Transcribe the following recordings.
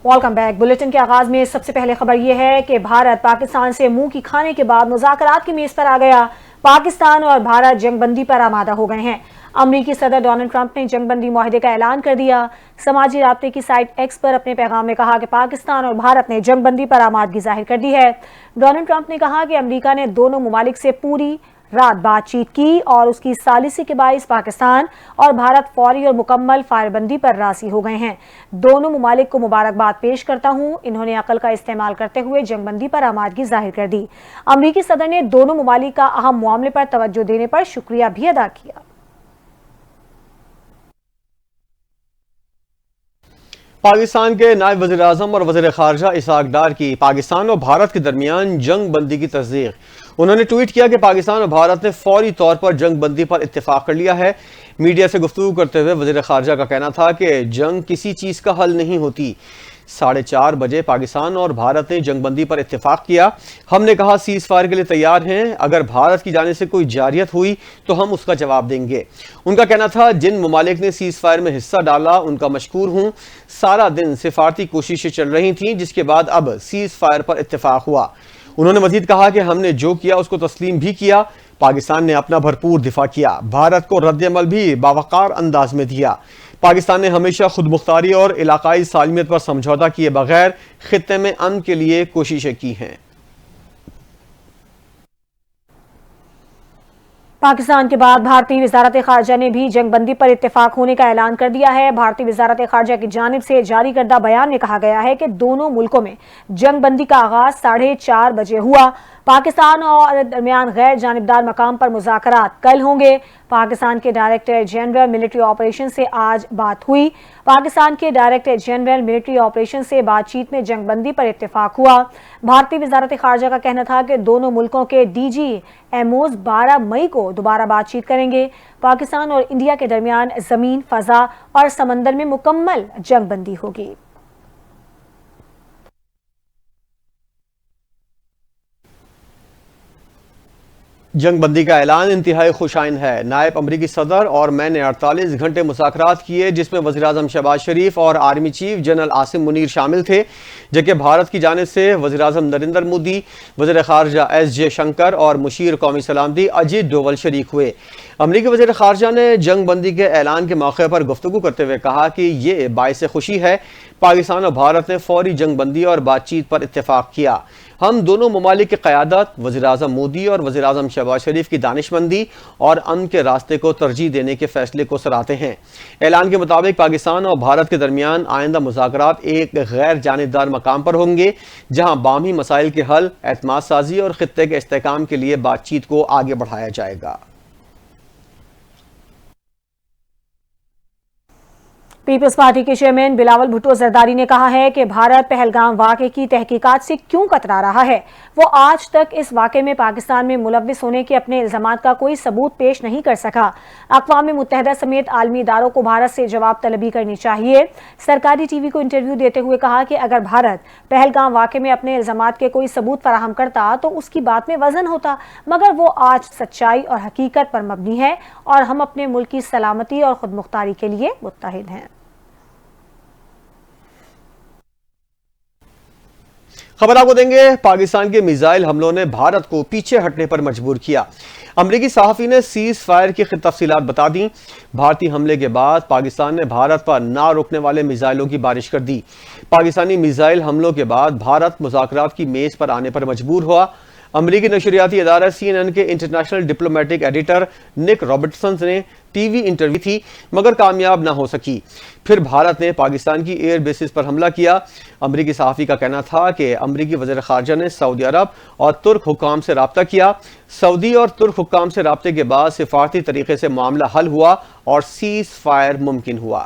Welcome back. Bulletin کے آغاز میں سب سے پہلے خبر یہ ہے کہ بھارت پاکستان سے منہ کی کھانے کے بعد مذاکرات کی میز پر آ گیا۔ پاکستان اور بھارت جنگ بندی پر آمادہ ہو گئے ہیں۔ امریکی صدر ڈونلڈ ٹرمپ نے جنگ بندی معاہدے کا اعلان کر دیا۔ سماجی رابطے کی سائٹ ایکس پر اپنے پیغام میں کہا کہ پاکستان اور بھارت نے جنگ بندی پر آمادگی ظاہر کر دی ہے۔ ڈونلڈ ٹرمپ نے کہا کہ امریکہ نے دونوں ممالک سے پوری رات بات چیت کی اور اس کی ثالثی کے باعث پاکستان اور بھارت فوری اور مکمل فائر بندی پر راضی ہو گئے ہیں۔ دونوں ممالک کو مبارکباد پیش کرتا ہوں۔ انہوں نے عقل کا استعمال کرتے ہوئے جنگ بندی پر آمادگی ظاہر کر دی۔ امریکی صدر نے دونوں ممالک کا اہم معاملے پر توجہ دینے پر شکریہ بھی ادا کیا۔ پاکستان کے نائب وزیر اعظم اور وزیر خارجہ اسحاق ڈار کی پاکستان اور بھارت کے درمیان جنگ بندی کی تصدیق۔ انہوں نے ٹویٹ کیا کہ پاکستان اور بھارت نے فوری طور پر جنگ بندی پر اتفاق کر لیا ہے۔ میڈیا سے گفتگو کرتے ہوئے وزیر خارجہ کا کہنا تھا کہ جنگ کسی چیز کا حل نہیں ہوتی۔ 4:30 بجے پاکستان اور بھارت نے جنگ بندی پر اتفاق کیا۔ ہم نے کہا سیز فائر کے لیے تیار ہیں، اگر بھارت کی جانب سے کوئی جارحیت ہوئی تو ہم اس کا جواب دیں گے۔ ان کا کہنا تھا جن ممالک نے سیز فائر میں حصہ ڈالا ان کا مشکور ہوں۔ سارا دن سفارتی کوششیں چل رہی تھیں جس کے بعد اب سیز فائر پر اتفاق ہوا۔ انہوں نے مزید کہا کہ ہم نے جو کیا اس کو تسلیم بھی کیا۔ پاکستان نے اپنا بھرپور دفاع کیا، بھارت کو رد عمل بھی باوقار انداز میں دیا۔ پاکستان نے ہمیشہ خود مختاری اور علاقائی سالمیت پر سمجھوتہ کیے بغیر خطے میں امن کے لیے کوششیں کی ہیں۔ پاکستان کے بعد بھارتی وزارت خارجہ نے بھی جنگ بندی پر اتفاق ہونے کا اعلان کر دیا ہے۔ بھارتی وزارت خارجہ کی جانب سے جاری کردہ بیان میں کہا گیا ہے کہ دونوں ملکوں میں جنگ بندی کا آغاز 4:30 بجے ہوا۔ پاکستان اور درمیان غیر جانبدار مقام پر مذاکرات کل ہوں گے۔ پاکستان کے ڈائریکٹر جنرل ملٹری آپریشن سے آج بات ہوئی۔ پاکستان کے ڈائریکٹر جنرل ملٹری آپریشن سے بات چیت میں جنگ بندی پر اتفاق ہوا۔ بھارتی وزارت خارجہ کا کہنا تھا کہ دونوں ملکوں کے ڈی جی ایم اوز 12 مئی کو دوبارہ بات چیت کریں گے۔ پاکستان اور انڈیا کے درمیان زمین، فضا اور سمندر میں مکمل جنگ بندی ہوگی۔ جنگ بندی کا اعلان انتہائی خوش آئند ہے۔ نائب امریکی صدر اور میں نے 48 گھنٹے مذاکرات کیے جس میں وزیر اعظم شہباز شریف اور army chief general Asim Munir شامل تھے، جبکہ بھارت کی جانب سے وزیر اعظم نریندر مودی، وزیر خارجہ ایس جے شنکر اور مشیر قومی سلامتی اجیت ڈوول شریک ہوئے۔ امریکی وزیر خارجہ نے جنگ بندی کے اعلان کے موقع پر گفتگو کرتے ہوئے کہا کہ یہ باعث خوشی ہے پاکستان اور بھارت نے فوری جنگ بندی اور بات چیت پر اتفاق کیا۔ ہم دونوں ممالک کی قیادت، وزیر اعظم مودی اور وزیر اعظم شہباز شریف کی دانشمندی اور امن کے راستے کو ترجیح دینے کے فیصلے کو سراہتے ہیں۔ اعلان کے مطابق پاکستان اور بھارت کے درمیان آئندہ مذاکرات ایک غیر جانبدار مقام پر ہوں گے جہاں باہمی مسائل کے حل، اعتماد سازی اور خطے کے استحکام کے لیے بات چیت کو آگے بڑھایا جائے گا۔ پیپلز پارٹی کے چیئرمین بلاول بھٹو زرداری نے کہا ہے کہ بھارت پہلگام واقعے کی تحقیقات سے کیوں کترا رہا ہے۔ وہ آج تک اس واقعے میں پاکستان میں ملوث ہونے کے اپنے الزامات کا کوئی ثبوت پیش نہیں کر سکا۔ اقوام متحدہ سمیت عالمی اداروں کو بھارت سے جواب طلبی کرنی چاہیے۔ سرکاری ٹی وی کو انٹرویو دیتے ہوئے کہا کہ اگر بھارت پہلگام واقعے میں اپنے الزامات کے کوئی ثبوت فراہم کرتا تو اس کی بات میں وزن ہوتا، مگر وہ آج سچائی اور حقیقت پر مبنی ہے اور ہم اپنے ملک کی سلامتی اور خود مختاری کے لیے متحد ہیں۔ خبر آپ کو دیں گے، پاکستان کے میزائل حملوں نے بھارت کو پیچھے ہٹنے پر مجبور کیا۔ امریکی صحافی نے سیز فائر کی تفصیلات بتا دیں۔ بھارتی حملے کے بعد پاکستان نے بھارت پر نہ روکنے والے میزائلوں کی بارش کر دی۔ پاکستانی میزائل حملوں کے بعد بھارت مذاکرات کی میز پر آنے پر مجبور ہوا۔ امریکی نشریاتی ادارہ CNN کے انٹرنیشنل ڈپلومیٹک ایڈیٹر نک رابرٹسن نے ٹی وی انٹرویو تھی مگر کامیاب نہ ہو سکی۔ پھر بھارت نے پاکستان کی ایئر بیسز پر حملہ کیا۔ امریکی صحافی کا کہنا تھا کہ امریکی وزیر خارجہ نے سعودی عرب اور ترک حکام سے رابطہ کیا۔ سعودی اور ترک حکام سے رابطے کے بعد سفارتی طریقے سے معاملہ حل ہوا اور سیز فائر ممکن ہوا۔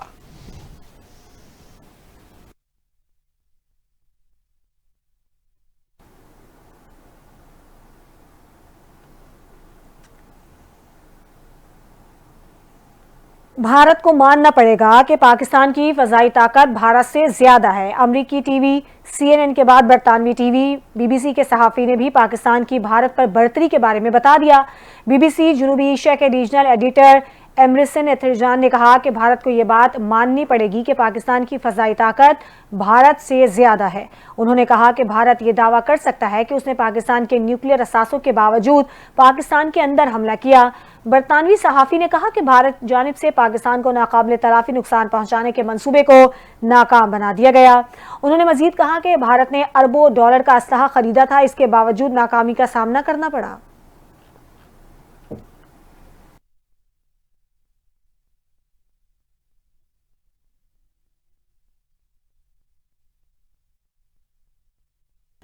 بھارت کو ماننا پڑے گا کہ پاکستان کی فضائی طاقت بھارت سے زیادہ ہے۔ امریکی ٹی وی CNN کے بعد برطانوی ٹی وی BBC کے صحافی نے بھی پاکستان کی بھارت پر برتری کے بارے میں بتا دیا۔ BBC جنوبی ایشیا کے ریجنل ایڈیٹر ایمرسن ایتھرجان نے کہا کہ بھارت کو یہ بات ماننی پڑے گی کہ پاکستان کی فضائی طاقت بھارت سے زیادہ ہے۔ انہوں نے کہا کہ بھارت یہ دعویٰ کر سکتا ہے کہ اس نے پاکستان کے نیوکلیئر اثاثوں کے باوجود پاکستان کے اندر حملہ کیا۔ برطانوی صحافی نے کہا کہ بھارت جانب سے پاکستان کو ناقابل تلافی نقصان پہنچانے کے منصوبے کو ناکام بنا دیا گیا۔ انہوں نے مزید کہا کہ بھارت نے اربوں ڈالر کا اسلحہ خریدا تھا، اس کے باوجود ناکامی کا سامنا کرنا پڑا۔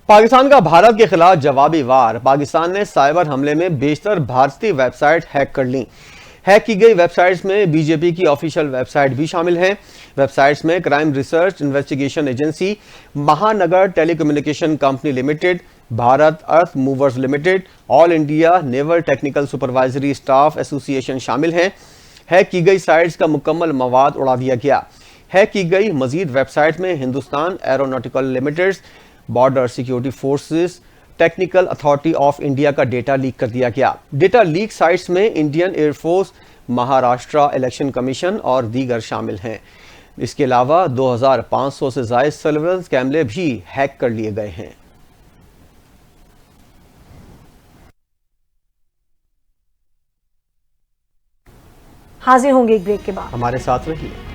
پاکستان کا بھارت کے خلاف جوابی وار۔ پاکستان نے سائبر حملے میں بیشتر بھارتی ویب سائٹ ہیک کر لیں۔ ہیک کی گئی ویب سائٹس میں بی جے پی کی آفیشیل ویب سائٹ بھی شامل ہیں۔ ویب سائٹس میں crime research investigation agency, Mahanagar ٹیلی کمیونیکیشن کمپنی لمیٹڈ، بھارت ارتھ موورز لمیٹڈ، آل انڈیا نیول ٹیکنیکل سپروائزری اسٹاف ایسوسی ایشن شامل ہیں۔ ہیک کی گئی سائٹس کا مکمل مواد اڑا دیا گیا۔ ہیک کی گئی مزید ویب سائٹ میں Hindustan aeronautical limited, border security forces, technical authority of India کا ڈیٹا لیک کر دیا گیا۔ ڈیٹا لیک سائٹس میں Indian air force, Maharashtra election commission اور دیگر شامل ہیں۔ اس کے علاوہ 2500 سے زائد سرویلنس کیمرے بھی ہیک کر لیے گئے ہیں۔ حاضر ہوں گے ایک بریک کے بعد۔ ہمارے ساتھ رہیے۔